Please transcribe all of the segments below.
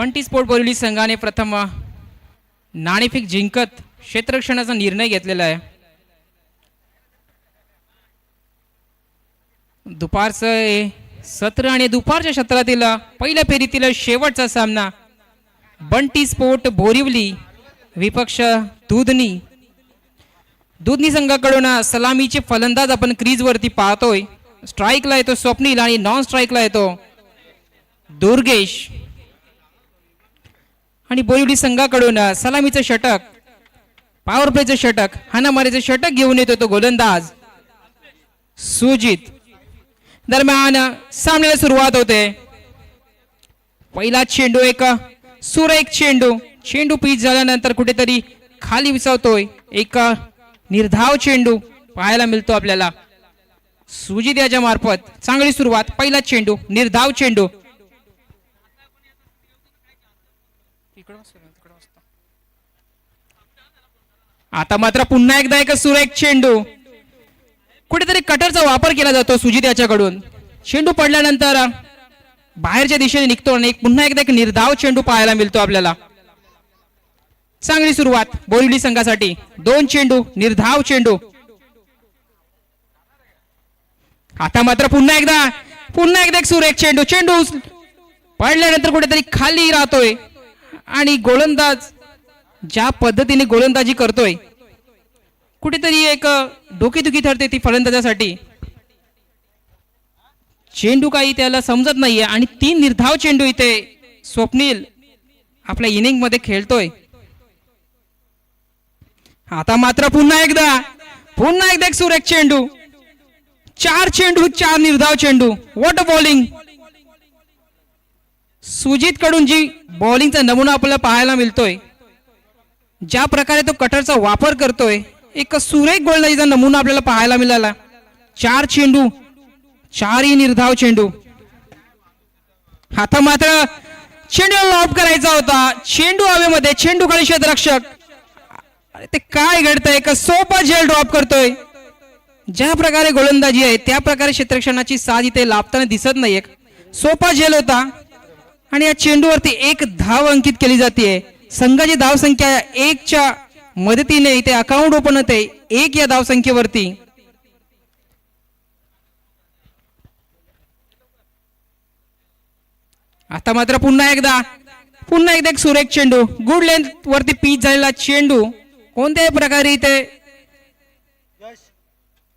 Bunty sport Borivali संघाने प्रथम नाणेफेक जिंकत क्षेत्ररक्षणाचा निर्णय घेतलेला आहे. दुपारचं सत्र आणि दुपारच्या सत्रातील पहिल्या फेरीतील शेवटचा सामना बंटी स्पोर्ट बोरिवली विपक्ष दूधनी संघाकडून सलामीचे फलंदाज आपण क्रीज वरती पाहतोय. स्ट्राईकला येतो स्वप्नील आणि नॉन स्ट्राईकला येतो दुर्गेश. आणि बोरिवली संघाकडून सलामीचं षटक, पॉवर प्लेचं षटक, हाणामारीचं षटक घेऊन येतो तो गोलंदाज सुजित. दरम्यान सामन्याला सुरुवात होते. पहिला चेंडू एक सुरेख चेंडू पिच झाल्यानंतर कुठेतरी खाली विसावतोय. एक निर्धाव चेंडू पाहायला मिळतो आपल्याला सुजित याच्या मार्फत. चांगली सुरुवात. पहिला चेंडू निर्धाव चेंडू. आता मात्र पुन्हा एकदा एक सुरेख चेंडू. कुठेतरी कटरचा वापर केला जातो सुजित याच्याकडून. चेंडू पडल्यानंतर बाहेरच्या दिशेने निघतो आणि पुन्हा एकदा एक निर्धाव चेंडू पाहायला मिळतो आपल्याला. चांगली सुरुवात बोरिवली संघासाठी. 2 चेंडू निर्धाव चेंडू. आता मात्र पुन्हा एकदा एक सुरेख चेंडू पडल्यानंतर कुठेतरी खाली राहतोय आणि गोलंदाज ज्या पद्धतीने गोलंदाजी करतोय कुठेतरी एक डोकेदुखी ठरते ती फलंदाजासाठी. चेंडू काही त्याला समजत नाहीये आणि 3 निर्धाव चेंडू इथे स्वप्नील आपल्या इनिंग मध्ये खेळतोय. आता मात्र पुन्हा एकदा एक सुरेख चेंडू. 4 चेंडू 4 निर्धाव चेंडू. What a bowling. सुजित कडून जी बॉलिंगचा नमुना आपल्याला पाहायला मिळतोय, ज्या प्रकारे तो कटरचा वापर करतोय, एक सुरेख गोलंदाजीचा नमुना आपल्याला पाहायला मिळाला. 4 चेंडू 4ही निर्धाव चेंडू. आता मात्र चेंडू लॉब करायचा होता. चेंडू हवेमध्ये, चेंडू खाली क्षेत्ररक्षक. ते काय घडतंय. एक सोपा झेल ड्रॉप करतोय. ज्या प्रकारे गोलंदाजी आहे त्या प्रकारे क्षेत्ररक्षणाची साथ इथे लाभताना दिसत नाही. एक सोपा झेल होता आणि या चेंडूवरती 1 धाव अंकित केली जाते. संघाची धाव संख्या 1च्या मदतीने इथे अकाउंट ओपन होते 1 या धाव संख्येवरती. आता मात्र पुन्हा एकदा एक सुरेख चेंडू. गुड लेंथ वरती पिच झालेला चेंडू. कोणत्याही प्रकारे इथे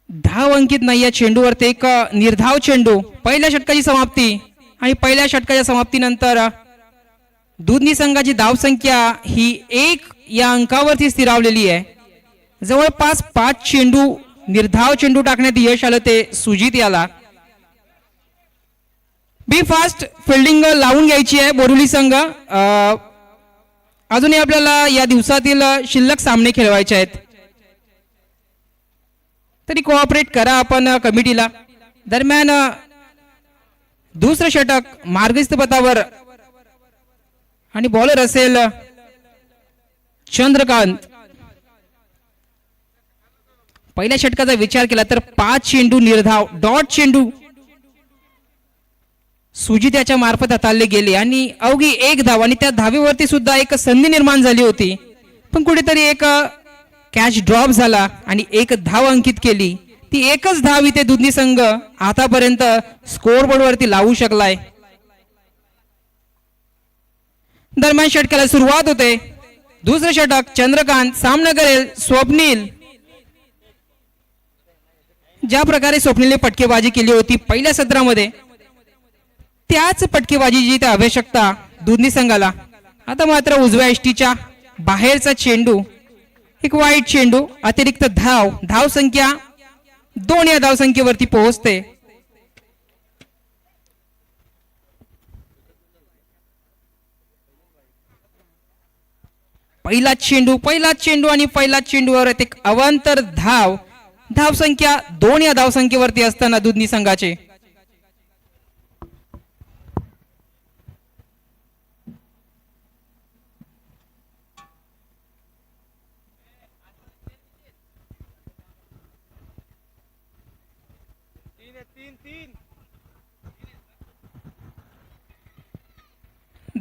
धाव अंकित नाही या चेंडूवरती. एक निर्धाव चेंडू. पहिल्या षटकाची समाप्ती आणि पहिल्या षटकाच्या समाप्तीनंतर दूधनी संघाची धावसंख्या ही 1 या अंकावरती स्थिरावलेली आहे. जवळपास 5 चेंडू निर्धाव चेंडू टाकण्यात यश आलं ते सुजित याला. बी फास्ट फिल्डिंग लावून घ्यायची आहे बोरिवली संघ. अजूनही आपल्याला या दिवसातील शिल्लक सामने खेळवायचे आहेत, तरी कोऑपरेट करा आपण कमिटीला. दरम्यान दुसरं षटक मार्गस्थ पथावर आणि बॉलर असेल चंद्रकांत. पहिल्या षटकाचा विचार केला तर 5 चेंडू निर्धाव डॉट चेंडू सुजित याच्या मार्फत हाताळले गेले आणि अवघी 1 धाव आणि त्या धावेवरती सुद्धा एक संधी निर्माण झाली होती, पण कुठेतरी एक कॅच ड्रॉप झाला आणि 1 धाव अंकित केली. ती एकच धाव इथे दूधनी संघ आतापर्यंत स्कोअर बोर्ड वरती लावू शकलाय. दरम्यान षटकाला सुरुवात होते. दुसरं षटक चंद्रकांत सामना करेल स्वप्नील. ज्या प्रकारे स्वप्नीलने पटकेबाजी केली होती पहिल्या सत्रामध्ये, त्याच पटकेबाजीची इथे आवश्यकता दूधनी संघाला. आता मात्र उजव्या यष्टीच्या बाहेरचा चेंडू, एक वाईट चेंडू. अतिरिक्त धाव संख्या 2 या धाव संख्येवरती पोहोचते. पहिला चेंडू आणि पहिला चेंडूवर एक अवांतर धाव संख्या 2 या धाव संख्येवरती असताना दूधनी संघाचे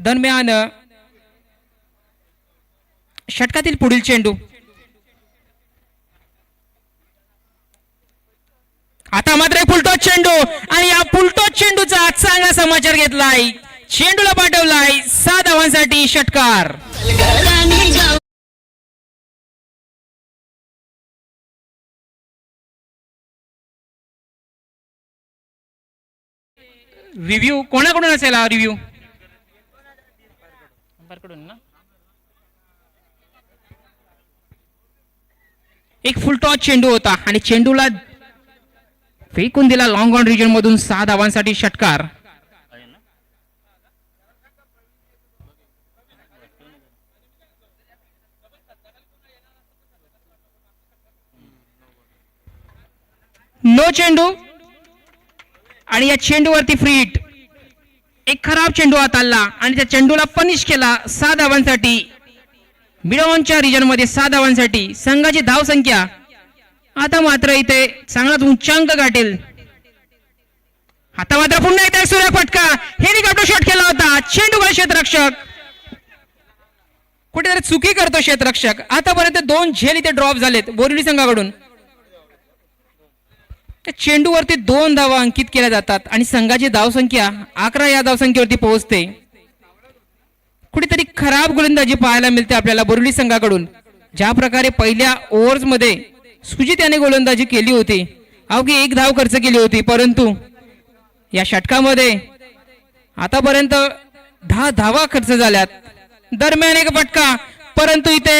दरम्यान षटकातील पुढील चेंडू आता मात्र एक फुलटॉस चेंडू आणि या फुलटॉस चेंडूचा चांगला समाचार घेतलाय, चेंडूला पाठवलाय 6 धावांसाठी षटकार. रिव्ह्यू कोणाकडून असेल हा रिव्ह्यू? ना एक फुलटॉस चेंडू होता आणि चेंडूला फेकून दिला लॉंग ऑन रिजन मधून 6 धावांसाठी षटकार. नो चेंडू आणि या चेंडूवरती फ्री हिट. एक खराब चेंडू हाताळला आणि त्या चेंडूला पनिश केला 6 धावांसाठी. मिडऑनच्या रिजन मध्ये 6 धावांसाठी संघाची धाव संख्या आता मात्र इथे चांगलाच उच्चांक गाठेल. आता मात्र पुन्हा एकदा सुरेख फटका, हेलिकॉप्टर शॉट केला होता, चेंडू क्षेत्ररक्षक कुठेतरी चुकी करतो क्षेत्ररक्षक. आतापर्यंत 2 झेल इथे ड्रॉप झालेत बोरिवली संघाकडून. त्या चेंडूवरती 2 धावा अंकित केल्या जातात आणि संघाची धावसंख्या 11 या धावसंख्येवरती पोहोचते. कुठेतरी खराब गोलंदाजी पाहायला मिळते आपल्याला बोरिवली संघाकडून. ज्या प्रकारे पहिल्या ओव्हर्स मध्ये सुजित याने गोलंदाजी केली होती, अवघी 1 धाव खर्च केली होती, परंतु या षटकामध्ये आतापर्यंत 10 धावा खर्च झाल्यात. दरम्यान एक फटका, परंतु इथे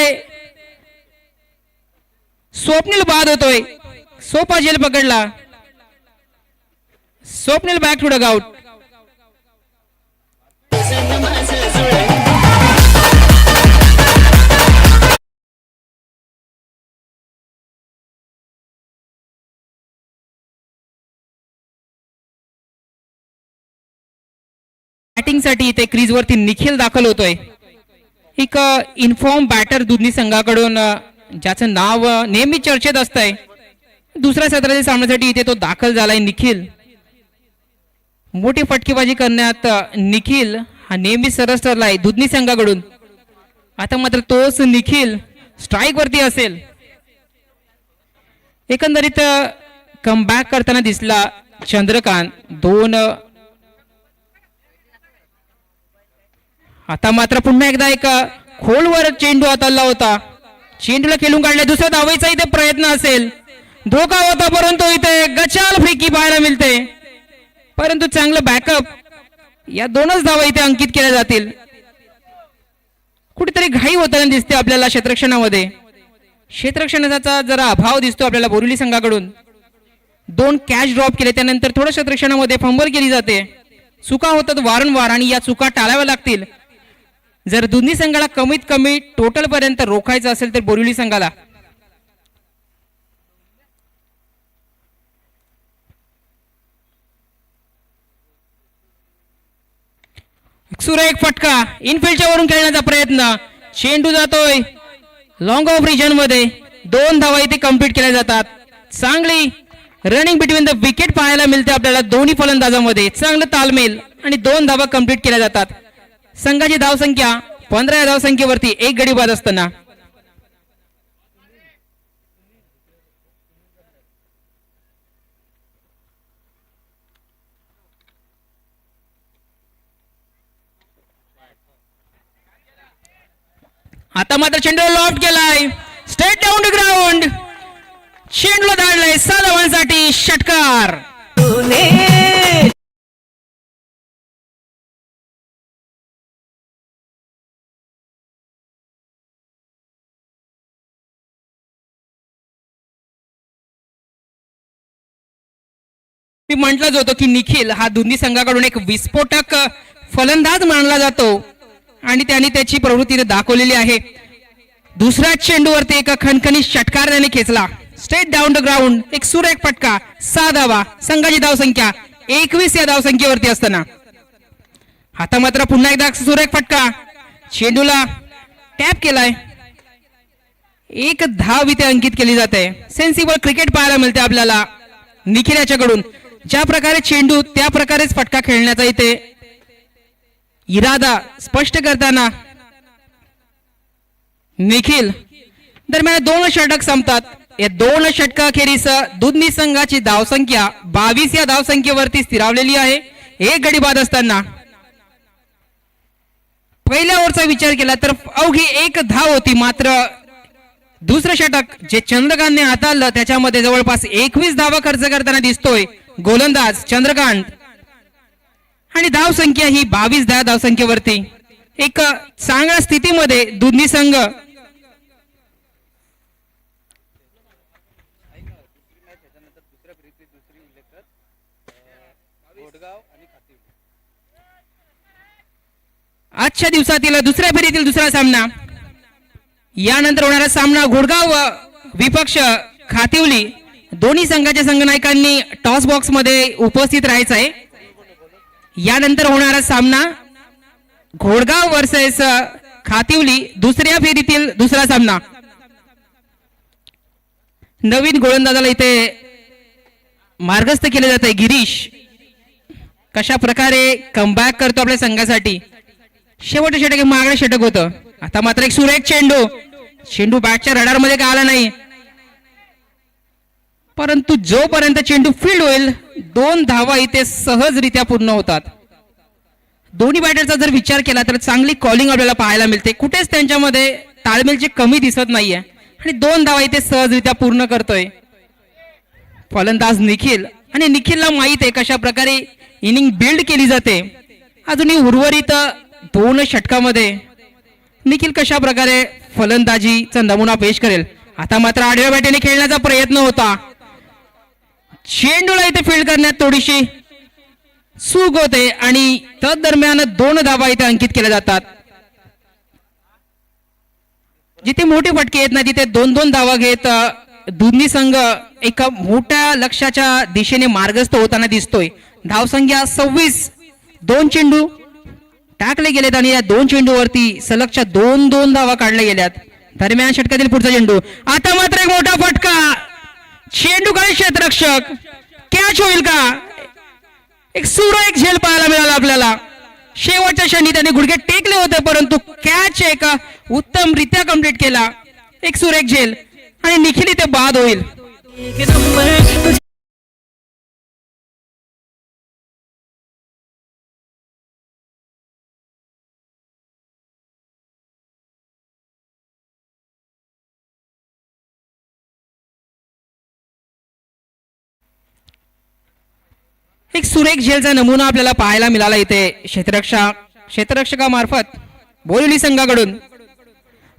स्वप्नील बाद होतोय. सोपा झेल पकडला, Swapnil back to dugout. Batting साठी इथे क्रीज वरती निखिल दाखल होतोय. एक इन्फॉर्म बॅटर दुधनी संघाकडून ज्याचं नाव नेहमी चर्चेत असतंय. दुसऱ्या सत्राच्या सामन्यासाठी इथे तो दाखल झालाय निखिल. मोठी फटकेबाजी करण्यात निखिल हा नेहमी सरस ठरलाय दुधनी संघाकडून. आता मात्र तोच निखिल स्ट्राईक वरती असेल. एकंदरीत कमबॅक करताना दिसला चंद्रकांत. 2 आता मात्र पुन्हा एकदा एक खोलवर चेंडू हाताळला होता, चेंडूला खेळून काढले. दुसऱ्या धावेचा इथे प्रयत्न असेल, धोका होता, परंतु इथे गचाल फ्रिकी पाहायला मिळते. परंतु चांगलं बॅकअप, या 2च धावा इथे अंकित केल्या जातील. कुठेतरी घाई होताना दिसते आपल्याला क्षेत्ररक्षणामध्ये. क्षेत्ररक्षणाचा जरा अभाव दिसतो आपल्याला बोरिवली संघाकडून. 2 कॅच ड्रॉप केले, त्यानंतर थोड्या क्षेत्ररक्षणामध्ये फंबल केली जाते. चुका होतात वारंवार आणि या चुका टाळाव्या लागतील जर दोन्ही संघाला कमीत कमी टोटल पर्यंत रोखायचं असेल तर बोरिवली संघाला. सुरेख फटका, इनफिल्डच्या वरून खेळण्याचा प्रयत्न, चेंडू जातोय लॉंग ऑफ रिजन मध्ये. 2 धावा इथे कंप्लीट केल्या जातात. चांगली रनिंग बिटवीन द विकेट पाहायला मिळते आपल्याला दोन्ही फलंदाजांमध्ये. चांगलं तालमेल आणि 2 धावा कंप्लीट केल्या जातात. संघाची धावसंख्या 15 या धावसंख्येवरती 1 गडी बाद असताना आता मात्र चेंडू लॉफ्ट केलाय, स्ट्रेट डाऊन द ग्राउंड. चेंडूला धाडलाय 6 धावांसाठी षटकार. मी म्हटलंच होतं की निखिल हा दोन्ही संघाकडून एक विस्फोटक फलंदाज मानला जातो आणि त्याने त्याची प्रवृत्ती दाखवलेली आहे. दुसऱ्या चेंडूवरती एका खणखणीत षटकार त्याने खेचला, स्ट्रेट डाऊन द ग्राउंड. एक सुरेख फटका, 6 धावा. संघाची धावसंख्या 21 या धावसंख्येवरती असताना आता मात्र पुन्हा एकदा सुरेख फटका, चेंडूला टॅप केलाय. 1 धाव इथे अंकित केली जाते. सेन्सिबल क्रिकेट पाहायला मिळते आपल्याला निखिल याच्याकडून. ज्या प्रकारे चेंडू त्या प्रकारेच फटका खेळण्याचा इथे इरादा स्पष्ट करताना निखिल. दरम्यान 2 षटक संपतात. या 2 षटकाखेरीस दुधनी संघाची धावसंख्या 22 या धावसंख्येवरती स्थिरावलेली आहे. एक गडी बाद असताना पहिल्या ओव्हरचा विचार केला तर अवघी 1 धाव होती. मात्र दुसरं षटक जे चंद्रकांतने हाताळलं त्याच्यामध्ये जवळपास 21 धावा खर्च करताना दिसतोय गोलंदाज चंद्रकांत. आणि धावसंख्या ही 22 धावसंख्येवरती एक चांगल्या स्थितीमध्ये दुधनी संघ आजच्या दिवसातील दुसऱ्या फेरीतील दुसरा सामना. यानंतर होणारा सामना घोडगाव विपक्ष खातिवली. दोन्ही संघाच्या संघनायकांनी टॉस बॉक्स मध्ये उपस्थित राहायचं आहे. यानंतर होणारा सामना घोडगाव वर्सेस खातिवली दुसऱ्या फेरीतील दुसरा सामना. नवीन गोलंदाजाला इथे मार्गस्थ केले जात आहे गिरीश. कशा प्रकारे कमबॅक करतो आपल्या संघासाठी. शेवटचे षटक मागणे षटक होतं. आता मात्र एक सुरेख चेंडू बॅटच्या रडारमध्ये का आला नाही. परंतु जोपर्यंत चेंडू फील्ड होईल 2 धावा इथे सहजरित्या पूर्ण होतात. दोन्ही बॅटरचा जर विचार केला तर चांगली कॉलिंग आपल्याला पाहायला मिळते. कुठेच त्यांच्यामध्ये ताळमेलची कमी दिसत नाहीये आणि 2 धावा इथे सहजरित्या पूर्ण करतोय फलंदाज निखिल. आणि निखिलला माहित आहे कशा प्रकारे इनिंग बिल्ड केली जाते. अजूनही उर्वरित 2 षटकामध्ये निखिल कशा प्रकारे फलंदाजीचा नमुना पेश करेल. आता मात्र आडव्या बॅटीने खेळण्याचा प्रयत्न होता. चेंडूला इथे फील्ड करण्यात थोडीशी चूक होते आणि तदरम्यान 2 धावा इथे अंकित केल्या जातात. जिथे मोठे फटके येत नाही तिथे 2-2 धावा घेत दुधनी संघ एका मोठ्या लक्ष्याच्या दिशेने मार्गस्थ होताना दिसतोय. धावसंख्या 26. 2 चेंडू टाकले गेलेत आणि या 2 चेंडूवरती सलगच्या 2 धावा काढल्या गेल्यात. दरम्यान षटकातील पुढचा चेंडू. आता मात्र एक मोठा फटका. चेंडू काय क्षेत्ररक्षक कॅच होईल का. एक सुरेख झेल पाहायला मिळाला आपल्याला. शेवटच्या क्षणी त्याने गुडघे टेकले होते परंतु कॅच एक उत्तमरित्या कंप्लीट केला. एक सुरेख झेल आणि निखिल इथे बाद होईल. एक सुरेख झेलचा नमुना आपल्याला पाहायला मिळाला इथे क्षेत्ररक्षकामार्फत बोरिवली संघाकडून.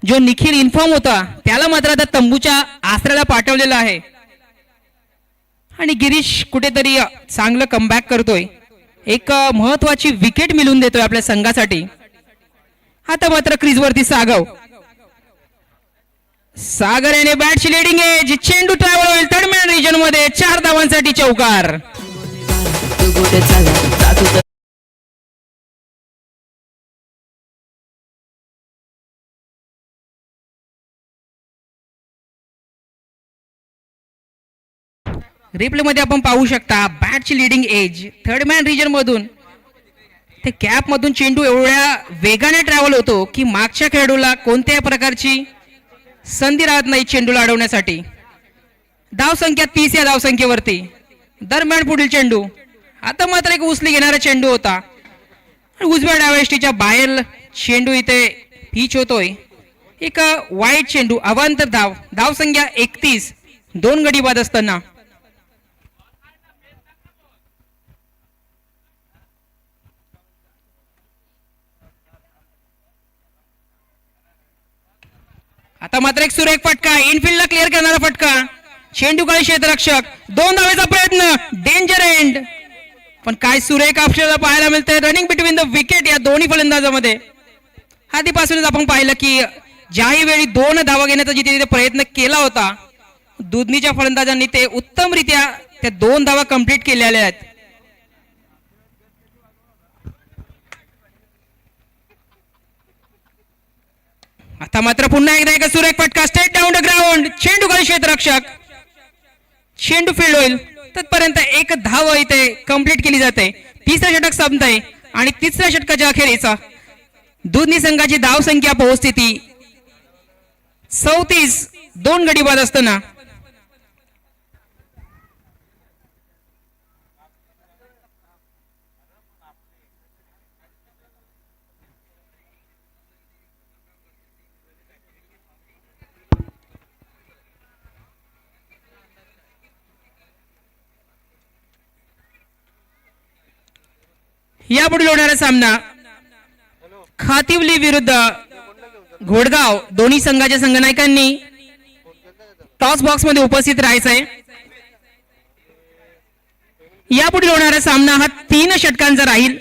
जो निखिल इन्फॉर्म होता त्याला मात्र आता तंबूच्या आसऱ्याला पाठवलेला आहे आणि गिरीश कुठेतरी चांगलं कमबॅक करतोय. एक महत्वाची विकेट मिळवून देतोय आपल्या संघासाठी. आता मात्र क्रीजवरती सागर याने बॅटची लिडिंग एज. चेंडू ट्रॅव्हल होईल थर्ड मॅन रिजन मध्ये. 4 धावांसाठी चौकार. रिप्ले मध्ये आपण पाहू शकता बॅटची leading edge. Third man region मधून ते कॅप मधून चेंडू एवढ्या वेगाने ट्रॅव्हल होतो की मागच्या खेळाडूला कोणत्याही प्रकारची संधी राहत नाही चेंडूला अडवण्यासाठी. धावसंख्या 30 या धावसंख्येवरती. दरम्यान पुढील चेंडू. आता मात्र एक उचली घेणारा चेंडू होता. उजव्या डाव्या बाहेर चेंडू इथे पिच होतोय. एक वाईट चेंडू. अवांतर धावसंख्या 31. 2 गडी बाद असताना आता मात्र एक सुरेख फटका. इनफिल्डला क्लिअर करणारा फटका. चेंडू काळी क्षेत्ररक्षक. 2 धावेचा प्रयत्न. Danger end. पण काय सुरेख आपल्याला पाहायला मिळतंय रनिंग बिटवीन द विकेट या दोन्ही फलंदाजामध्ये. आधीपासूनच आपण पाहिलं की ज्याही वेळी 2 धावा घेण्याचा जिथे प्रयत्न केला होता दुधनीच्या फलंदाजांनी ते उत्तमरित्या त्या 2 धावा कंप्लीट केलेल्या आहेत. आता मात्र पुन्हा एकदा एक सुरेख फटका. Straight down the ground. चेंडू खाली क्षेत्ररक्षक. चेंडू फील्ड होईल तत्पर्यंत 1 धाव इथे कंप्लीट केली जाते. 3रं षटक संपतंय आणि तिसऱ्या षटकाच्या अखेरीस दोन्ही संघाची धावसंख्या पोहोचस्थिती 34, 2 गडी बाद असताना यापुढे होणारा सामना खातिवली विरुद्ध घोडगाव. दोन्ही संघाच्या संघनायकांनी टॉस बॉक्स मध्ये उपस्थित राहायचं आहे. यापुढे होणारा सामना हा 3 षटकांचा राहील.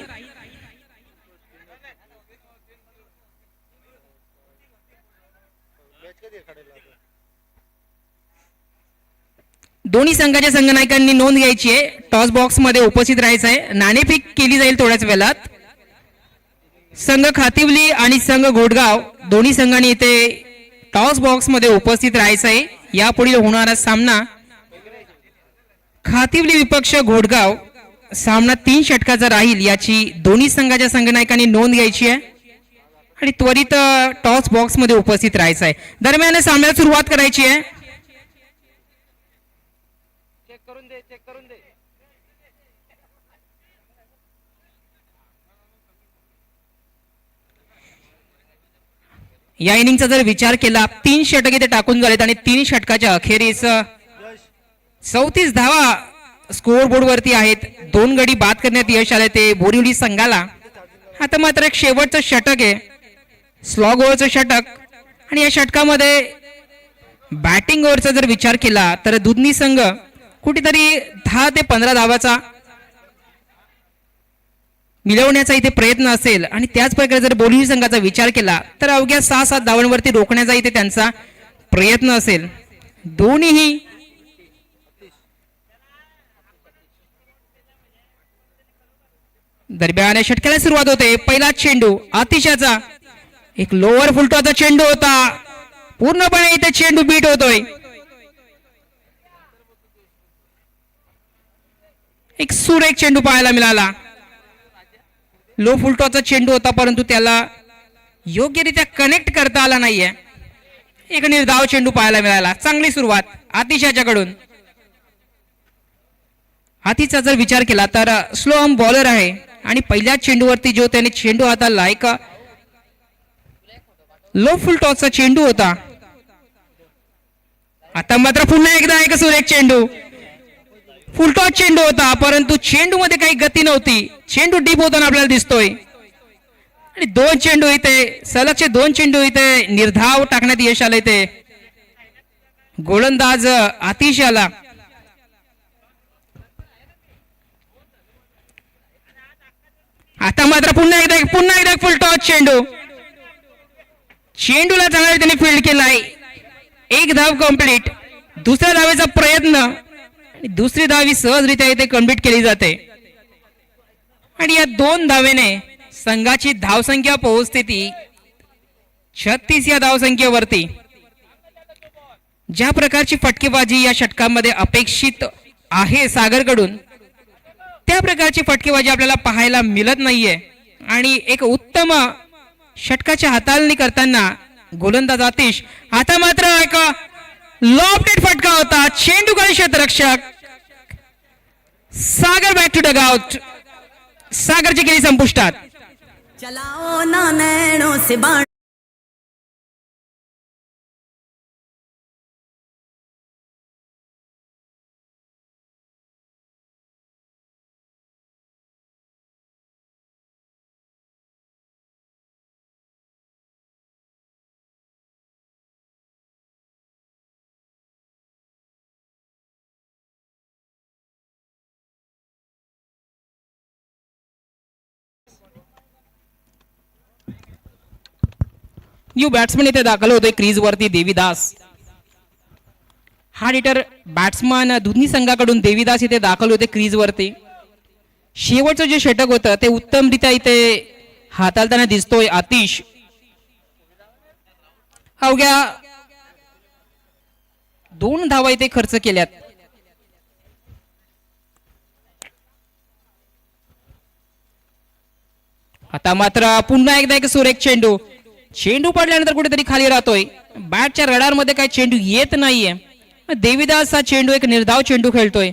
दोन्ही संघाच्या संघनायकांनी नोंद घ्यायची आहे. टॉस बॉक्स मध्ये उपस्थित राहायचं आहे. नाणेफेक केली जाईल थोड्याच वेळात. संघ खातिवली आणि संघ घोडगाव दोन्ही संघांनी इथे टॉस बॉक्स मध्ये उपस्थित राहायचं आहे. यापुढील होणारा सामना खातिवली विपक्ष घोडगाव सामना 3 षटकाचा राहील याची दोन्ही संघाच्या संघनायकांनी नोंद घ्यायची आहे आणि त्वरित टॉस बॉक्स मध्ये उपस्थित राहायचं आहे. दरम्यान सामन्याला सुरुवात करायची आहे. या इनिंगचा जर विचार केला 3 षटक इथे टाकून झालेत आणि 3 षटकाच्या अखेरीस 34 धावा स्कोअर बोर्ड वरती आहेत. 2 गडी बाद करण्यात यश आले ते बोरिवली संघाला. आता मात्र एक शेवटचं षटक आहे, स्लॉग ओव्हरचं षटक आणि या षटकामध्ये बॅटिंग ओव्हरचा जर विचार केला तर दुधनी संघ कुठेतरी 10 ते 15 धावाचा मिळवण्याचा इथे प्रयत्न असेल आणि त्याच प्रकारे जर बोरिवली संघाचा विचार केला तर अवघ्या 6-7 धावांवरती रोखण्याचा इथे त्यांचा प्रयत्न असेल. दोन्हीही दरम्यान षटकाला सुरुवात होते. पहिला चेंडू आतिशाचा एक लोअर फुलटॉचा चेंडू होता. पूर्णपणे इथे चेंडू बीट होतोय. एक सुरेख चेंडू पाहायला मिळाला. लो फुलटॉचा चेंडू होता परंतु त्याला योग्यरित्या कनेक्ट करता आला नाहीये. एक निर्धाव चेंडू पाहायला मिळाला. चांगली सुरुवात आतिशाच्याकडून. आतिशचा जर विचार केला तर स्लो आर्म बॉलर आहे आणि पहिल्या चेंडूवरती जो त्याने चेंडू हाताळला एक लो फुलटॉचा चेंडू होता. आता मात्र पुन्हा एकदा एक सुरेख चेंडू. फुलटॉस चेंडू होता परंतु चेंडू मध्ये काही गती नव्हती. चेंडू डीप होताना आपल्याला दिसतोय आणि 2 चेंडू इथे सलगचे 2 चेंडू इथे निर्धाव टाकण्यात यश आले. ते गोलंदाज आतिशाला. आता मात्र पुन्हा एकदा फुलटॉस चेंडू. चेंडूला चांगला त्यांनी फील्ड केलाय. 1 धाव कंप्लीट. दुसऱ्या धावेचा प्रयत्न. दुसरी धावी सहजरित्या इथे कंप्लीट केली जाते आणि या 2 धावेने संघाची धावसंख्या पोहोचस्थिती 36 या धावसंख्येवरती. ज्या प्रकारची फटकेबाजी या षटकामध्ये अपेक्षित आहे सागरकडून त्या प्रकारची फटकेबाजी आपल्याला पाहायला मिळत नाहीये आणि एक उत्तम षटकाची हाताळणी करताना गोलंदाज आतिश. आता मात्र एक लॉफ्टेड फटका होता. चेंडूकडे क्षेत्ररक्षक सागर बॅक टू डग आउट. सागरची केली संपुष्टात. चलाओ ना नैनो से बाण. न्यू बॅट्समन इथे दाखल होतोय क्रीज वरती देवीदास. हा हिटर बॅट्समन दोन्ही संघाकडून देवीदास इथे दाखल होते क्रीज वरती. शेवटचं जे षटक होतं ते उत्तमरित्या इथे हाताळताना दिसतोय आतिश. अवघ्या 2 धावा इथे खर्च केल्यात. आता मात्र पुन्हा एकदा एक सुरेख चेंडू. चेंडू पडल्यानंतर कुठेतरी खाली राहतोय. बॅटच्या रडारमध्ये काही चेंडू येत नाहीये. देवीदास हा चेंडू एक निर्धाव चेंडू खेळतोय.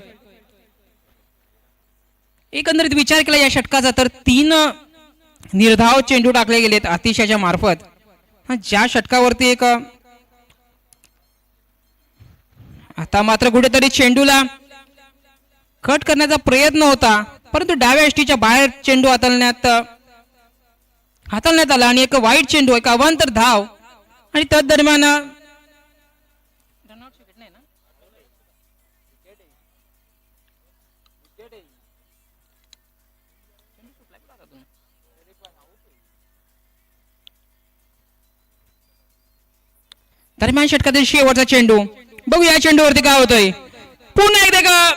एकंदरीत विचार केला या षटकाचा तर 3 निर्धाव चेंडू टाकले गेलेत आतिशाच्या मार्फत. ज्या षटकावरती एक आता मात्र कुठेतरी चेंडूला कट करण्याचा प्रयत्न होता, परंतु डाव्या यष्टीच्या बाहेर चेंडू हाताळण्यात आला आणि एक वाईट चेंडू, एक अवांतर धाव. आणि तदरम्यान दरम्यान षटकातील शेवटचा चेंडू. बघू या चेंडूवरती काय होतंय. पुन्हा एकदा का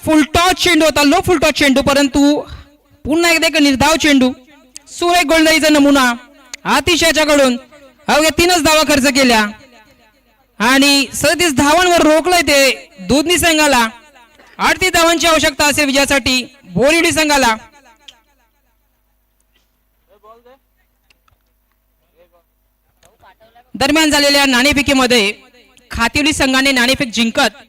फुलटॉस चेंडू होता, लो फुलटॉस चेंडू, परंतु पुन्हा एकदा एक निर्धाव चेंडू. सुरेख गोलंदाजीचा नमुना आतिशाच्याकडून. अवघ्या 3च धावा खर्च केल्या आणि 37 धावांवर रोखलंय ते दुधनी संघाला. 38 धावांची आवश्यकता असेल विजयासाठी बोरिवली संघाला. दरम्यान झालेल्या नाणेफेकीमध्ये खातिवली संघाने नाणेफेक जिंकत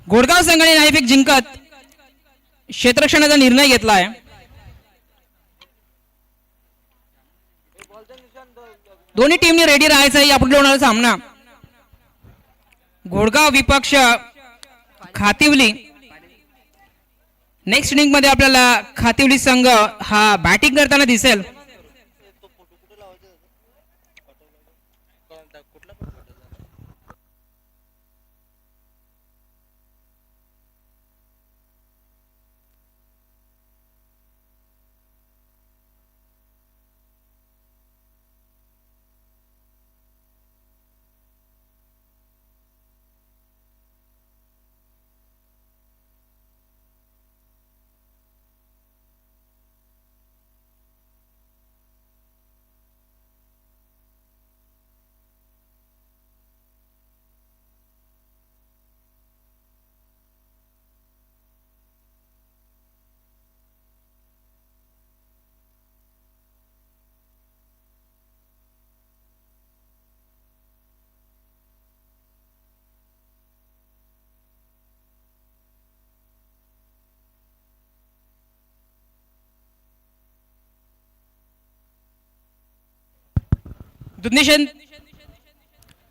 घोडगाव संघाने नाणेफेक जिंकत क्षेत्ररक्षणाचा निर्णय घेतलाय. दोन्ही टीमने रेडी राहायचं यापुढे होणारा सामना. घोडगाव विपक्ष खातिवली. नेक्स्ट इनिंग मध्ये आपल्याला खातिवली संघ हा बॅटिंग करताना दिसेल.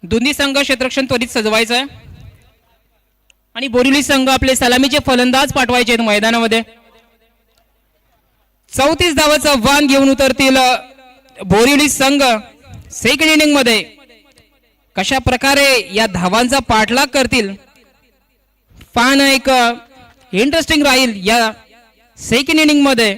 दोन्ही संघ क्षेत्ररक्षण त्वरित सजवायचं आहे आणि बोरिवली संघ आपले सलामीचे फलंदाज पाठवायचे आहेत मैदानामध्ये. 34 धावाचं आव्हान घेऊन उतरतील बोरिवली संघ. सेकंड इनिंग मध्ये कशा प्रकारे या धावांचा पाठलाग करतील पाहणं एक इंटरेस्टिंग राहील या सेकंड इनिंग मध्ये.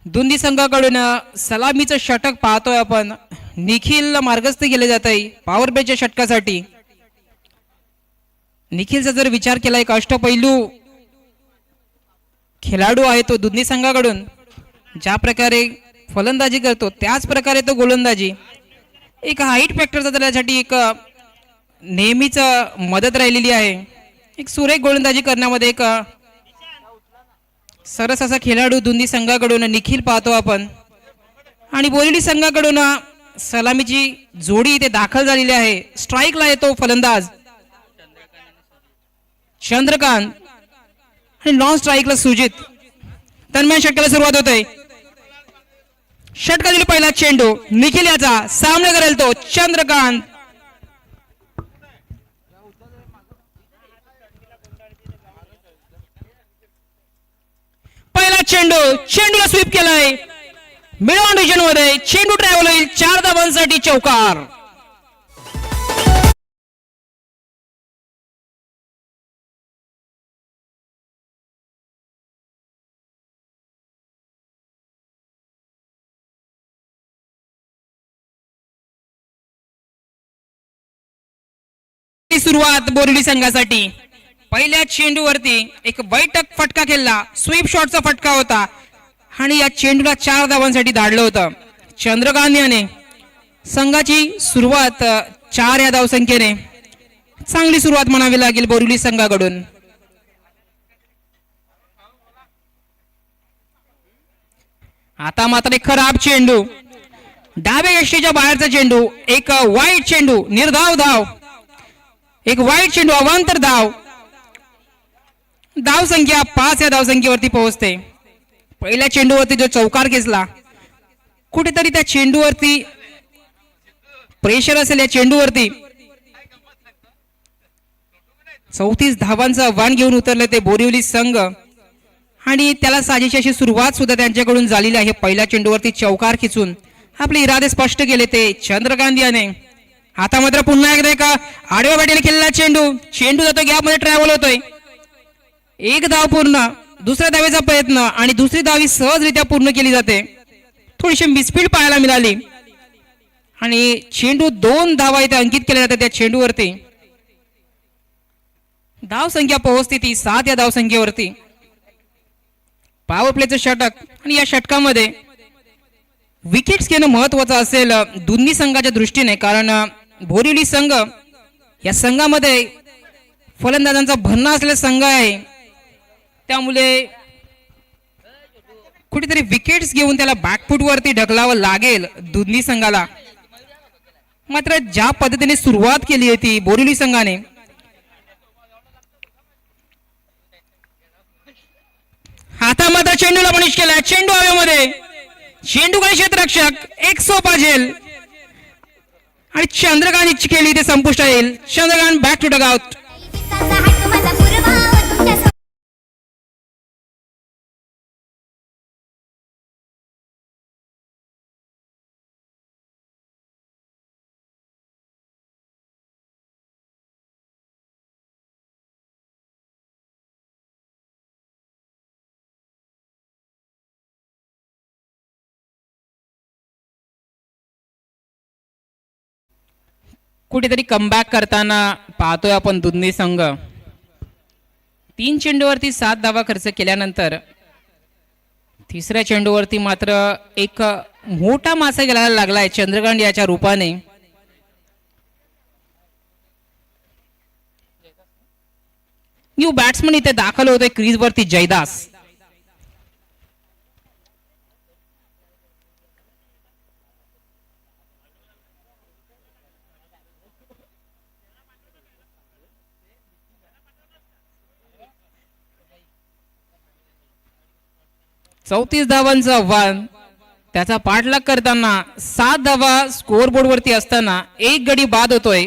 दोन्ही संघाकडून सलामीचं षटक पाहतोय आपण. निखिल मार्गस्थ केले जात आहे पॉवर प्लेच्या षटकासाठी. निखिलचा जर विचार केला एक अष्टपैलू खेळाडू आहे तो दोन्ही संघाकडून. ज्या प्रकारे फलंदाजी करतो त्याच प्रकारे तो गोलंदाजी. एक हाईट फॅक्टरचा त्यासाठी एक नेहमीच मदत राहिलेली आहे. एक सुरेख गोलंदाजी करण्यामध्ये एक सरस असा खेळाडू दोन्ही संघाकडून निखिल पाहतो आपण. आणि बोरिवली संघाकडून सलामीची जोडी इथे दाखल झालेली आहे. स्ट्राईकला येतो फलंदाज चंद्रकांत आणि नॉन स्ट्राईकला सुजित. दरम्यान षटकाला सुरुवात होते. षटकातील पहिला चेंडू निखिल याचा सामना करेल तो चंद्रकांत. पहिला चेंडूला स्वीप केलाय. मिड ऑन रिजन मध्ये चेंडू ट्रॅव्हल होईल 4 धावांसाठी चौकार. सुरुवात बोरिवली संघासाठी. पहिल्या चेंडूवरती एक बैठक फटका खेळला, स्वीप शॉटचा फटका होता आणि या चेंडूला 4 धावांसाठी धाडलं होतं. चंद्रकांत याने संघाची सुरुवात 4 या धावसंख्येने चांगली सुरुवात म्हणावी लागेल बोरिवली संघाकडून. आता मात्र एक खराब चेंडू, डाव्या यष्टीच्या बाहेरचा चेंडू, एक वाईट चेंडू, निर्धाव धाव, एक वाईट चेंडू, अवांतर धाव. धावसंख्या 5 या धावसंख्येवरती पोहोचते. पहिल्या चेंडूवरती जो चौकार खेचला, कुठेतरी त्या चेंडूवरती प्रेशर असेल या चेंडूवरती. 34 धावांचं आव्हान घेऊन उतरले ते बोरिवली संघ आणि त्याला साजेशी अशी सुरुवात सुद्धा त्यांच्याकडून झालेली आहे. पहिल्या चेंडूवरती चौकार खिचून आपले इरादे स्पष्ट केले ते चंद्रकांत याने. आता मात्र पुन्हा एकदा एका आडव्या वाटेने खेळलेला चेंडू जातो, गॅपमध्ये ट्रॅव्हल होतोय. एक धाव पूर्ण, दुसऱ्या धावेचा प्रयत्न आणि दुसरी धावी सहजरित्या पूर्ण केली जाते. थोडीशी मिसफील्ड पाहायला मिळाली आणि चेंडू 2 धावा इथे अंकित केल्या जातात त्या चेंडूवरती. धावसंख्या पोहोचते ती 7 या धावसंख्येवरती. पॉवर प्लेचं षटक आणि या षटकामध्ये विकेट्स घेणं महत्वाचं असेल दोन्ही संघाच्या दृष्टीने, कारण बोरिवली संघ या संघामध्ये फलंदाजांचा भरणा असलेला संघ आहे. त्यामुळे कुठेतरी विकेट्स घेऊन त्याला बॅकफूट वरती ढकलावं लागेल दोन्ही संघाला. मात्र ज्या पद्धतीने सुरुवात केली होती बोरिवली संघाने, आता मात्र चेंडूला पनिश केला. चेंडू हवेमध्ये, चेंडू काही क्षेत्ररक्षक, एक सोपा झेल आणि चंद्रकांत खेळी ते संपुष्ट येईल. Chandrakant back to dugout. कुठेतरी कमबॅक करताना पाहतोय आपण दोन्ही संघ. 3 चेंडूवरती 7 धावा खर्च केल्यानंतर तिसऱ्या चेंडूवरती मात्र एक मोठा मासा गेलायला लागलाय चंद्रकांत याच्या रूपाने. न्यू बॅट्समन इथे दाखल होतोय क्रीजवरती, जयदास. चौतीस धावांचं आव्हान, त्याचा पाठलाग करताना 7 धावा स्कोअरबोर्ड वरती असताना एक गडी बाद होतोय.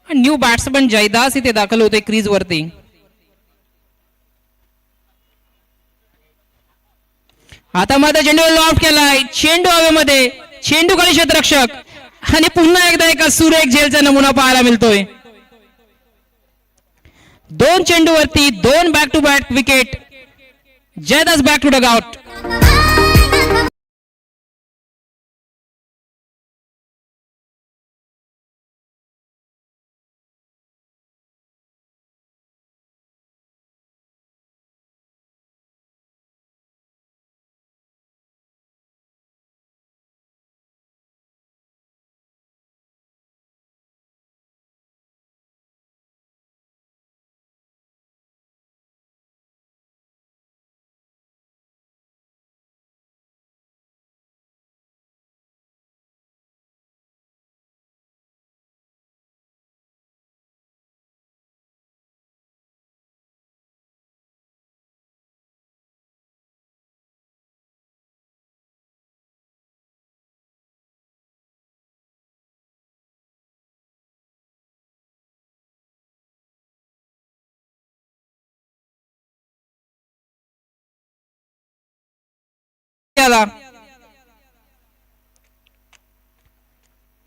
न्यू बॅट्समन जयदास इथे दाखल होते क्रीज वरती. आता मात्र चेंडू लॉफ्ट केलाय, चेंडू हवेमध्ये, चेंडू खाली क्षेत्ररक्षक आणि पुन्हा एकदा एका सुरेख झेलचा नमुना पाहायला मिळतोय. 2 चेंडूवरती 2 back to back wicket. Jaydas back to dugout.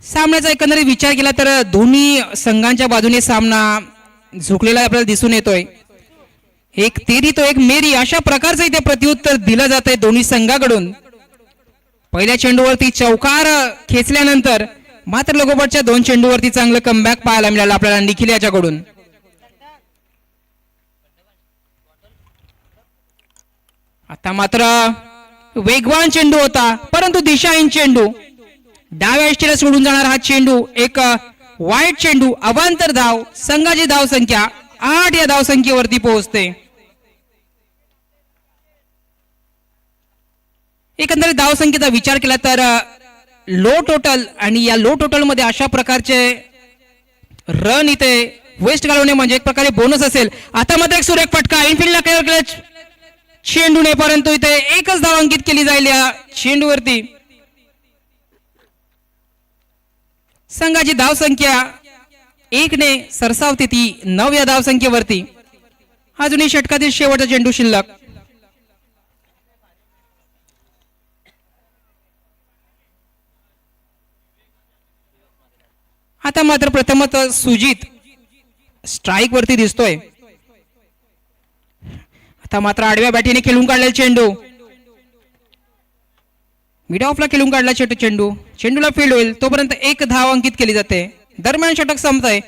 सामन्याचा एकंदरीत विचार केला तर दोन्ही संघांच्या बाजूने सामना झुकलेला आपल्याला दिसून येतोय. एक तेरी तो एक मेरी अशा प्रकारचं इथे प्रत्युत्तर दिलं जात आहे दोन्ही संघाकडून. पहिल्या चेंडूवरती चौकार खेचल्यानंतर मात्र लगोपाठच्या 2 चेंडूवरती चांगलं कमबॅक पाहायला मिळालं आपल्याला निखिल याच्याकडून. आता मात्र वेगवान चेंडू होता परंतु दिशाहीन चेंडू. डाव्या यष्टीला सोडून जाणार हा चेंडू एक वाईट चेंडू. अवांतर धाव. संघाची धाव संख्या 8 या धाव संख्येवरती पोहोचते. एकंदरीत धाव संख्येचा विचार केला तर लो टोटल आणि या लो टोटल मध्ये अशा प्रकारचे रन इथे वेस्ट घालवणे म्हणजे एक प्रकारे बोनस असेल. आता मात्र एक सुरेख फटका इनफिल्डला केला चेंडूने परंतु इथे एकच धाव अंकित केली जाईल या चेंडूवरती. संघाची धाव संख्या 1 ने सरसावते ती 9 या धाव संख्येवरती. अजूनही षटकातील शेवटचा चेंडू शिल्लक. आता मात्र प्रथमच सुजित स्ट्राईक वरती दिसतोय. आता मात्र आडव्या बॅटीने खेळून काढलेला चेंडू मिड ऑफला खेळून काढला चेंडू. चेंडूला फील्ड होईल तोपर्यंत 1 धाव अंकित केली जाते. दरम्यान षटक संपतंय.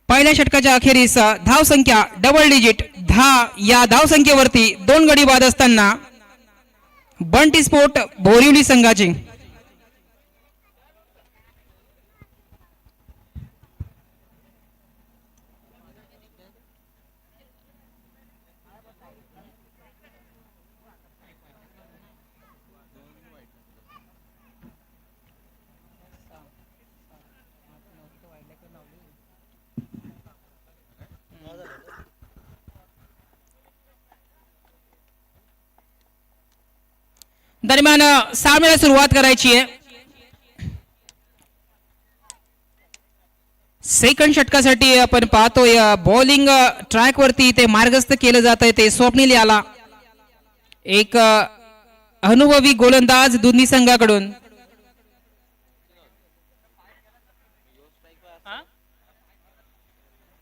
पहिल्या षटकाच्या अखेरीस धाव संख्या डबल डिजिट 10 या धाव संख्येवरती 2 गडी बाद असताना बंटी स्पोर्ट बोरिवली संघाची. दरम्यान सामन्याला सुरुवात करायची आहे. सेकंड षटकासाठी आपण पाहतोय बॉलिंग ट्रॅक वरती ते मार्गस्थ केलं जात आहे ते स्वप्नील याला. एक अनुभवी गोलंदाज दोन्ही संघाकडून.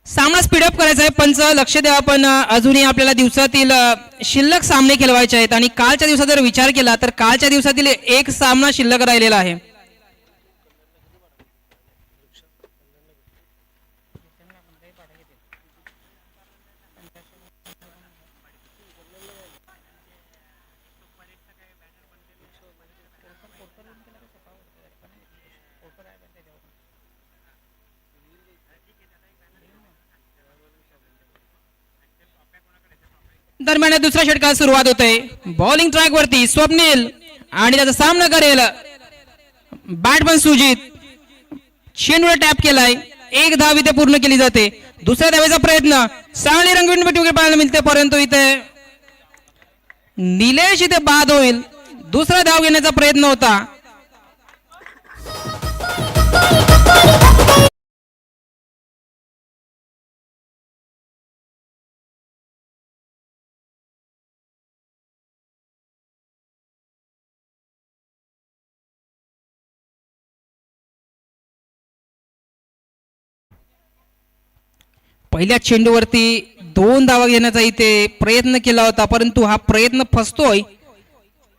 सामना स्पीडअप करायचा आहे. पंच लक्ष द्या आपण अजूनही आपल्याला दिवसातील शिल्लक सामने खेळवायचे आहेत आणि कालच्या दिवसात जर विचार केला तर कालच्या दिवसातील एक सामना शिल्लक राहिलेला आहे. दरम्यान दुसऱ्या षटकात सुरुवात होते. बॉलिंग ट्रॅक वरती स्वप्नील आणि त्याचा सामना करेल बॅटमन सुजित. चेंडूला टॅप केलाय. 1 धाव इथे पूर्ण केली जाते. दुसऱ्या धावेचा प्रयत्न चांगली रंगीन विकेट पाहायला मिळते परंतु इथे निलेश इथे बाद होईल. दुसरा धाव घेण्याचा प्रयत्न होता. पहिल्या चेंडूवरती 2 धावा घेण्याचा इथे प्रयत्न केला होता परंतु हा प्रयत्न फसतोय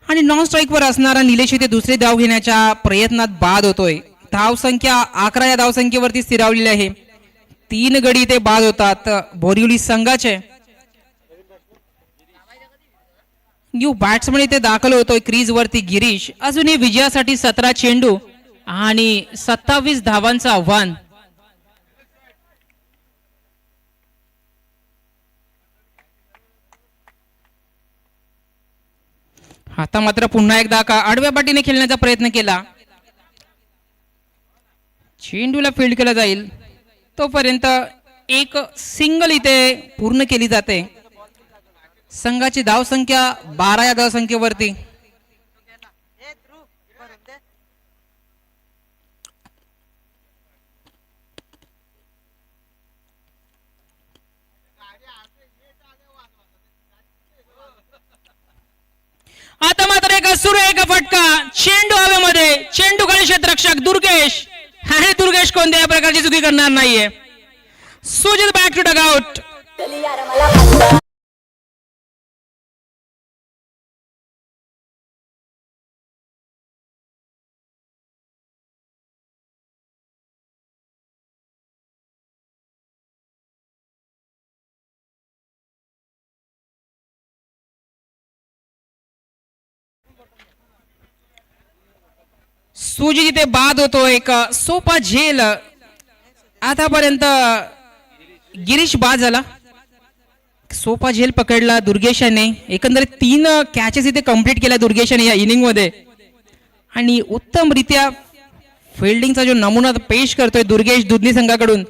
आणि नॉन स्ट्राईक वर असणारा निलेश इथे दुसरी धाव घेण्याच्या प्रयत्नात बाद होतोय. धाव संख्या 11 या धाव संख्येवरती स्थिरावलेली आहे. 3 गडी इथे बाद होतात बोरिवली संघाचे. न्यू बॅट्समन इथे दाखल होतोय क्रीज वरती गिरीश. अजूनही विजयासाठी 17 चेंडू आणि 27 धावांचं आव्हान. आता मात्र पुन्हा एकदा आडव्या पाठीने खेळण्याचा प्रयत्न केला. चेंडूला फील्ड केला जाईल तोपर्यंत एक सिंगल इथे पूर्ण केली जाते. संघाची धाव संख्या 12 या धाव संख्येवरती. आता मात्र एक सुरेख फटका. चेंडू हवेमध्ये. चेंडू खाली क्षेत्ररक्षक दुर्गेश आणि दुर्गेश कोणत्या प्रकारची चुकी करणार नाहीये. Sujit back to dugout. Suji तिथे बाद होतो. एक सोपा झेल आतापर्यंत गिरीश बाद झाला. सोपा झेल पकडला दुर्गेशाने. एकंदरीत 3 कॅचेस इथे कंप्लीट केल्या दुर्गेशाने या इनिंग मध्ये आणि उत्तमरित्या फिल्डिंगचा जो नमुना पेश करतोय दुर्गेश दुधनी संघाकडून,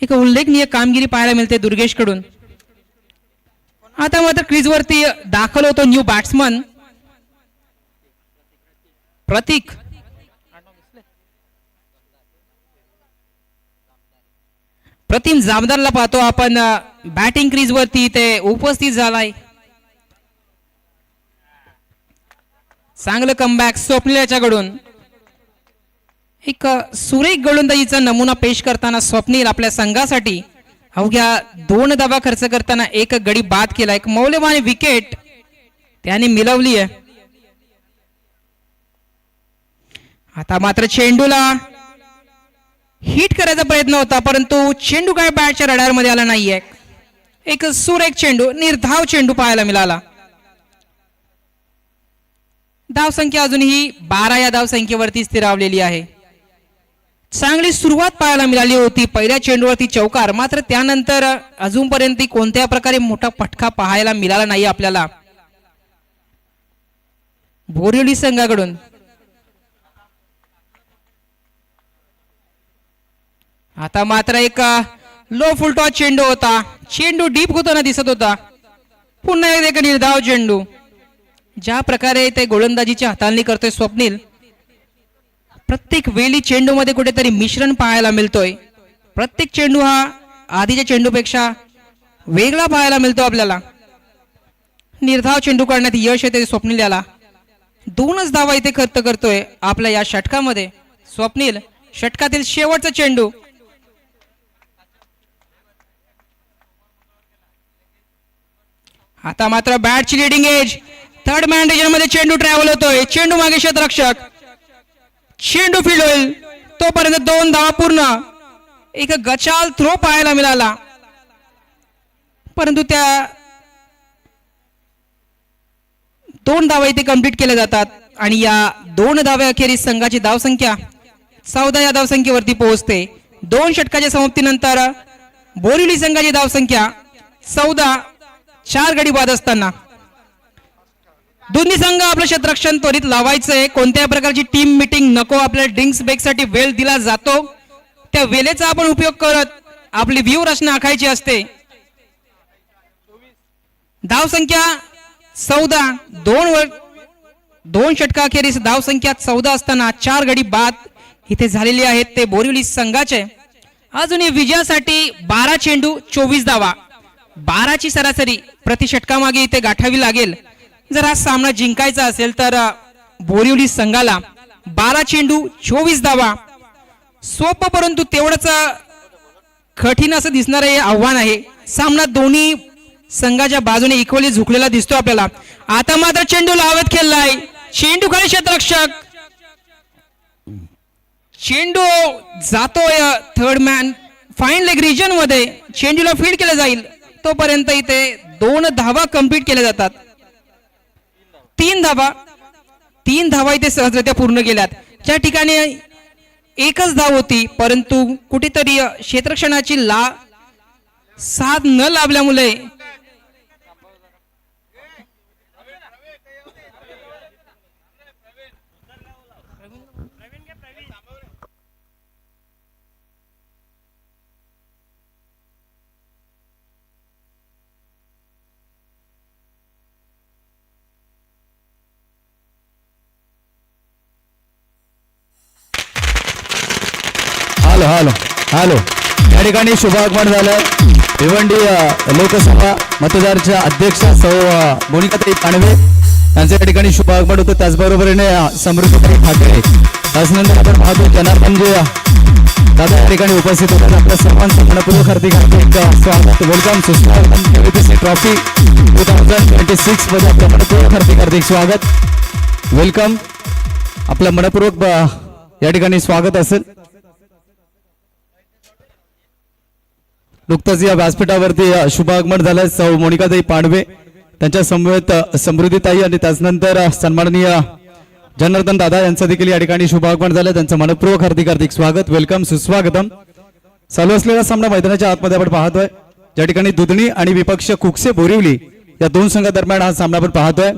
एक उल्लेखनीय कामगिरी पाहायला मिळते दुर्गेशकडून. आता मात्र क्रीजवरती दाखल होतो न्यू बॅट्समन प्रतीक. प्रतिम जामदारला पाहतो आपण बॅटिंग क्रीज वरती ते उपस्थित झालाय. चांगलं कमबॅक स्वप्नील याच्याकडून. एक सुरेख गोलंदाजीचा नमुना पेश करताना स्वप्नील आपल्या संघासाठी अवघ्या 2 धावा खर्च करताना एक गडी बाद केला. एक मौल्यवान विकेट त्याने मिळवली आहे. आता मात्र चेंडूला हिट करायचा प्रयत्न होता परंतु चेंडू काय बॅटच्या रडार मध्ये आला नाहीये. एक सुरेख चेंडू, निर्धाव चेंडू पाहायला मिळाला. धावसंख्या अजूनही 12 या धावसंख्येवरती स्थिरावलेली आहे. चांगली सुरुवात पाहायला मिळाली होती पहिल्या चेंडूवरती चौकार, मात्र त्यानंतर अजूनपर्यंत कोणत्या प्रकारे मोठा फटका पाहायला मिळाला नाही आपल्याला बोरिवली संघाकडून. आता मात्र एक लो फुलटॉस चेंडू होता. चेंडू डीप होताना दिसत होता. पुन्हा एक निर्धाव चेंडू. ज्या प्रकारे ते गोलंदाजीची हाताळणी करतोय स्वप्नील, प्रत्येक वेळी चेंडू मध्ये कुठेतरी मिश्रण पाहायला मिळतोय. प्रत्येक चेंडू हा आधीच्या चेंडूपेक्षा वेगळा पाहायला मिळतो आपल्याला. निर्धाव चेंडू काढण्यात यश येते स्वप्नील याला. 2च धावा इथे खर्च करतोय आपल्या या षटकामध्ये स्वप्नील. षटकातील शेवटचा चेंडू. आता मात्र बॅटची leading edge. Third man region मध्ये चेंडू ट्रॅव्हल होतोय. चेंडू मागे क्षेत्ररक्षक. चेंडू फील्ड होईल तोपर्यंत 2 धावा पूर्ण. एक गचाल थ्रो पाहायला मिळाला परंतु त्या 2 धावा इथे कंप्लीट केल्या जातात आणि या 2 धाव्या अखेरीस संघाची धावसंख्या 14 या धावसंख्येवरती पोहोचते. 2 षटकाच्या समाप्तीनंतर बोरिवली संघाची धावसंख्या 14. 4 गडी बाद असताना दोन्ही संघ आपलं क्षेत्ररक्षण त्वरित लावायचंय. कोणत्या प्रकारची टीम मीटिंग नको. आपल्याला ड्रिंक्स ब्रेक साठी वेळ दिला जातो. त्या वेळेचा आपण उपयोग करत आपली व्ह्यू रचना आखायची असते. धावसंख्या 14. 2 षटकाखेरीस धावसंख्या 14 असताना 4 गडी बाद इथे झालेली आहेत ते बोरिवली संघाचे. अजूनही विजयासाठी 12 चेंडू 24 धावा. 12ची सरासरी प्रति षटकामागे इथे गाठावी लागेल जर हा सामना जिंकायचा असेल तर. बोरिवली संघाला 12 चेंडू 24 धावा. सोपं परंतु तेवढंच कठीण असं दिसणारं हे आव्हान आहे. सामना दोन्ही संघाच्या बाजूने इक्वली झुकलेला दिसतो आपल्याला. आता मात्र चेंडू लावत खेळलाय. चेंडू खाली क्षेत्ररक्षक. चेंडू जातोय third man fine leg region मध्ये. चेंडूला फील्ड केलं जाईल तोपर्यंत इथे 2 धावा कंप्लीट केल्या जातात. 3 धावा इथे सहजरित्या पूर्ण केल्यात. ज्या ठिकाणी एकच धाव होती परंतु कुठेतरी क्षेत्ररक्षणाची साथ न लाभल्यामुळे हॅलो हॅलो हॅलो या ठिकाणी शुभागमन झालं. भिवंडी लोकसभा मतदारच्या अध्यक्षा सौ मोनिकाताई पाणवे यांचं या ठिकाणी शुभागमन होतं. त्याचबरोबरीने समृद्धीताई ठाकरे. त्याचनंतर आपण पाहतो जनार्दनजी दादा या ठिकाणी उपस्थित होतात. आपल्या सर्वांचं मनपूर्वक हार्दिक स्वागत. वेलकम. सुस्वागत. ट्रॉफी 2026 मध्ये आपलं मनपूर्वक हार्दिक स्वागत. वेलकम. आपलं मनपूर्वक या ठिकाणी स्वागत असेल. नुकतंच या व्यासपीठावरती शुभागमन झालं सौ मोनिकाताई पांडवे त्यांच्या समवेत समृद्धीताई आणि त्याचनंतर सन्माननीय जनार्दन दादा यांचं देखील या ठिकाणी शुभागमन झालं. त्यांचं मनपूर्वक हार्दिक हार्दिक स्वागत, वेलकम, सुस्वागतम. चालू असलेला सामना मैदानाच्या आतमध्ये आपण पाहतोय, ज्या ठिकाणी दुधणी आणि विपक्ष कुकसे बोरिवली या दोन संघादरम्यान हा सामना आपण पाहतोय.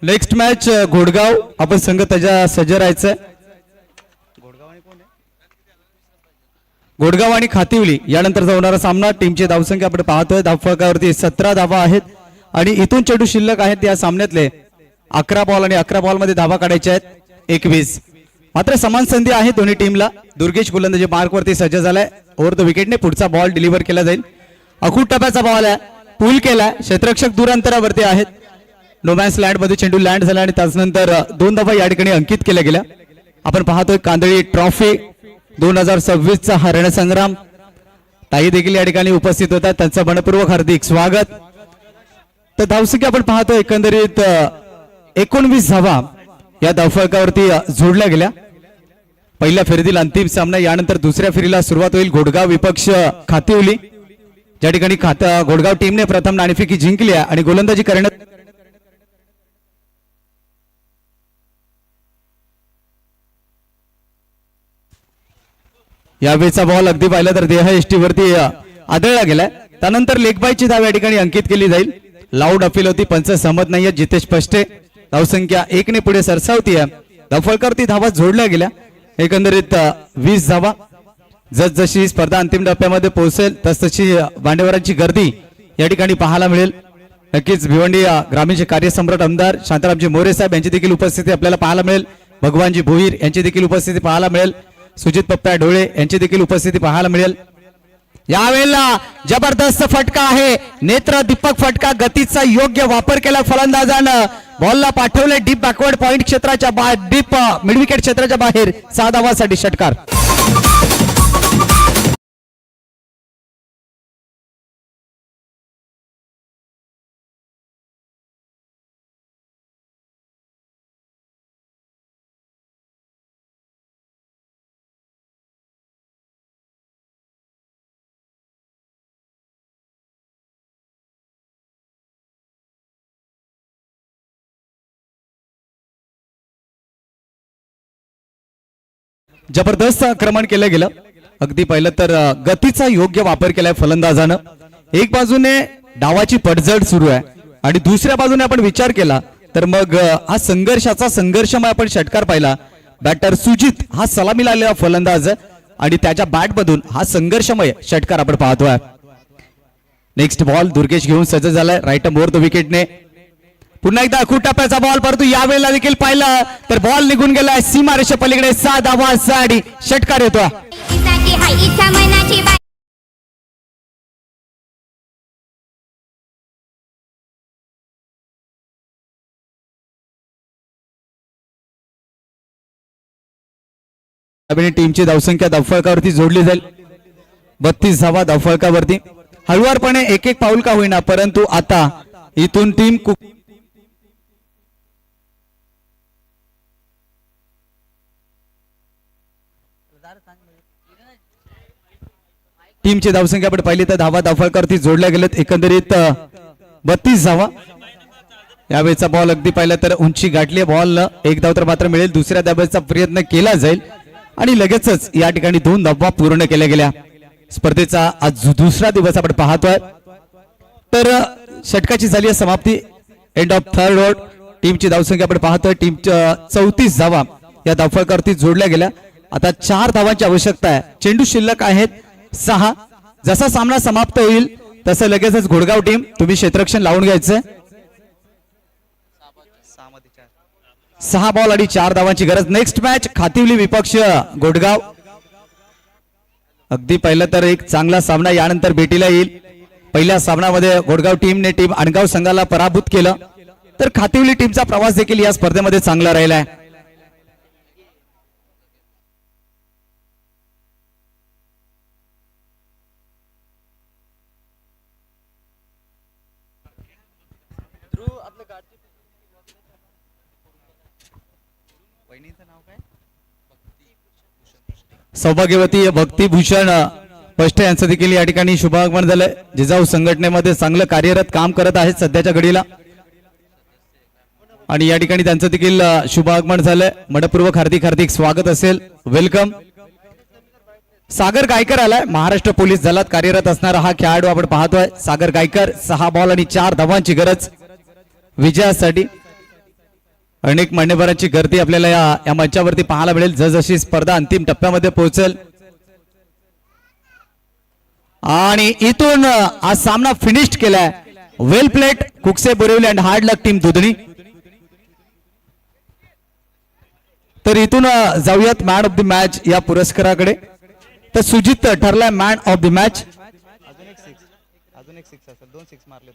नेक्स्ट मॅच घोडगाव, आपण संघ त्याच्या सज्ज राहायचंय. घोडगाव आणि खातिवली यानंतर होणारा सामना. टीमची धावसंख्या आपण पाहतोय, धावफलकावरती 17 धावा आहेत आणि इथून चेंडू शिल्लक आहेत या सामन्यातले 11 बॉल आणि 11 बॉल मध्ये धावा काढायच्या आहेत 21. मात्र समान संधी आहे दोन्ही टीमला. दुर्गेश गोलंदाजी मार्कवरती सज्ज झालाय. ओव्हर द विकेटने पुढचा बॉल डिलिव्हर केला जाईल. अखूट टप्प्याचा बॉल आहे, पूल केलाय, क्षेत्ररक्षक दूर अंतरावरती आहेत. नोमॅन्स लँड मध्ये चेंडू लँड झाला आणि त्यानंतर 2 धावा या ठिकाणी अंकित केल्या गेल्या. आपण पाहतोय कांदळी ट्रॉफी 2026 चा हा रणसंग्राम. ताई देखील या ठिकाणी उपस्थित होतात, त्यांचं मनपूर्वक हार्दिक स्वागत. तर धावसंख्या आपण पाहतोय एकंदरीत 19 धावा या धावफलकावरती जोडल्या गेल्या. पहिल्या फेरीतील अंतिम सामना, यानंतर दुसऱ्या फेरीला सुरुवात होईल. घोडगाव विपक्ष खातिवली, ज्या ठिकाणी घोडगाव टीमने प्रथम नाणेफेकी जिंकली आहे आणि गोलंदाजी करण्यात यावेळीचा बॉल अगदी पाहिला तर देह एष्टीवरती आदळला गेलाय. त्यानंतर लेगबायची धाव या ठिकाणी अंकित केली जाईल. लाऊड अपील होती, पंच सहमत नाहीये. जितेश पष्टे धावसंख्या 1 ने पुढे सरसावतीये. धावफलकावरती धावा जोडल्या गेल्या एकंदरीत 20 धावा. जसजशी स्पर्धा अंतिम टप्प्यामध्ये पोहोचेल तसतशी मान्यवरांची गर्दी या ठिकाणी पाहायला मिळेल. नक्कीच भिवंडी ग्रामीणचे कार्यसम्राट आमदार शांतारामजी मोरे साहेब यांची देखील उपस्थिती आपल्याला पाहायला मिळेल. भगवानजी भोईर यांची देखील उपस्थिती पाहायला मिळेल. सुजित पप्पा डोळे यांची देखील उपस्थिती पाहायला मिळेल. यावेळेला जबरदस्त फटका आहे, नेत्र दीपक फटका. गतीचा योग्य वापर केला फलंदाजानं. बॉलला पाठवले डीप बॅकवर्ड पॉइंट क्षेत्राच्या बाहेर, डीप मिड विकेट क्षेत्राच्या बाहेर. 6 धावांसाठी षटकार. जबरदस्त आक्रमण केलं गेलं. अगदी पहिलं तर गतीचा योग्य वापर केलाय फलंदाजानं. एक बाजूने डावाची पडझड सुरू आहे आणि दुसऱ्या बाजूने आपण विचार केला तर मग हा संघर्षाचा संघर्षमय आपण षटकार पाहिला. बॅटर सुजित हा सलामीला आलेला फलंदाज आणि त्याच्या बॅट मधून हा संघर्षमय षटकार आपण पाहतोय. नेक्स्ट बॉल दुर्गेश घेऊन सज्ज झालाय. राईट मोर द विकेटने. पुन्हा एकदा अखूट टप्प्याचा बॉल, परंतु यावेळेला देखील पाहिलं तर बॉल निघून गेलाय सीमारेषे पलीकडे. 6 धावांसाठी षटकार येतो. टीमची धावसंख्या धावफलकावरती जोडली जाईल. 32 धावा धावफलकावरती. हळुवारपणे एक एक पाऊल का होईना, परंतु आता इथून टीमची धावसंख्या आपण पाहिली तर धावा धावफलकावरती जोडल्या गेलेत. एकंदरीत 32 धावा. यावेळेचा बॉल अगदी पाहिला तर उंची गाठली. बॉल एक धाव तर मात्र मिळेल. दुसऱ्या धावेचा प्रयत्न केला जाईल आणि लगेचच या ठिकाणी 2 धावा पूर्ण केल्या गेल्या. स्पर्धेचा आज दुसरा दिवस आपण पाहतोय. तर षटकाची झाली आहे समाप्ती. End of third over. टीमची धावसंख्या आपण पाहतोय. टीमच्या 34 धावा या धावफलकावरती जोडल्या गेल्या. आता 4 धावांची आवश्यकता आहे. चेंडू शिल्लक आहेत 6. जसा सामना समाप्त होईल तसं लगेचच घोडगाव टीम तुम्ही क्षेत्ररक्षण लावून घ्यायचंय. 6 बॉल आणि 4 धावांची गरज. नेक्स्ट मॅच खातिवली विपक्ष घोडगाव. अगदी पहिलं तर एक चांगला सामना यानंतर भेटीला येईल. पहिल्या सामन्यामध्ये घोडगाव टीमने टीम अणगाव संघाला पराभूत केलं, तर खातिवली टीमचा प्रवास देखील या स्पर्धेमध्ये चांगला राहिलाय. वहिनीचं नाव काय? सौभाग्यवती भक्तिभूषण पष्टे यांचं देखील या ठिकाणी शुभागमन झालंय. जिजाऊ संघटनेमध्ये चांगलं कार्यरत काम करत आहेत सध्याच्या घडीला आणि या ठिकाणी त्यांचं देखील शुभागमन झालंय. मनपूर्वक हार्दिक हार्दिक स्वागत असेल. वेलकम. सागर गायकर आलाय. महाराष्ट्र पोलीस दलात कार्यरत असणारा हा खेळाडू आपण पाहतोय. सागर गायकर 6 बॉल आणि 4 धावांची गरज विजयासाठी. अनेक मान्यवरांची गर्दी आपल्याला या मंचावरती पाहायला मिळेल जसजशी स्पर्धा अंतिम टप्प्यामध्ये पोहोचेल. आणि इथून हा सामना फिनिश केलाय. Well played Kukse Borivali and hard luck team Dudhni. तर इथून जाऊयात मॅन ऑफ द मॅच या पुरस्काराकडे. तर सुजित ठरलाय मॅन ऑफ द मॅच. अजून एक 6 असेल 2 6 मारले.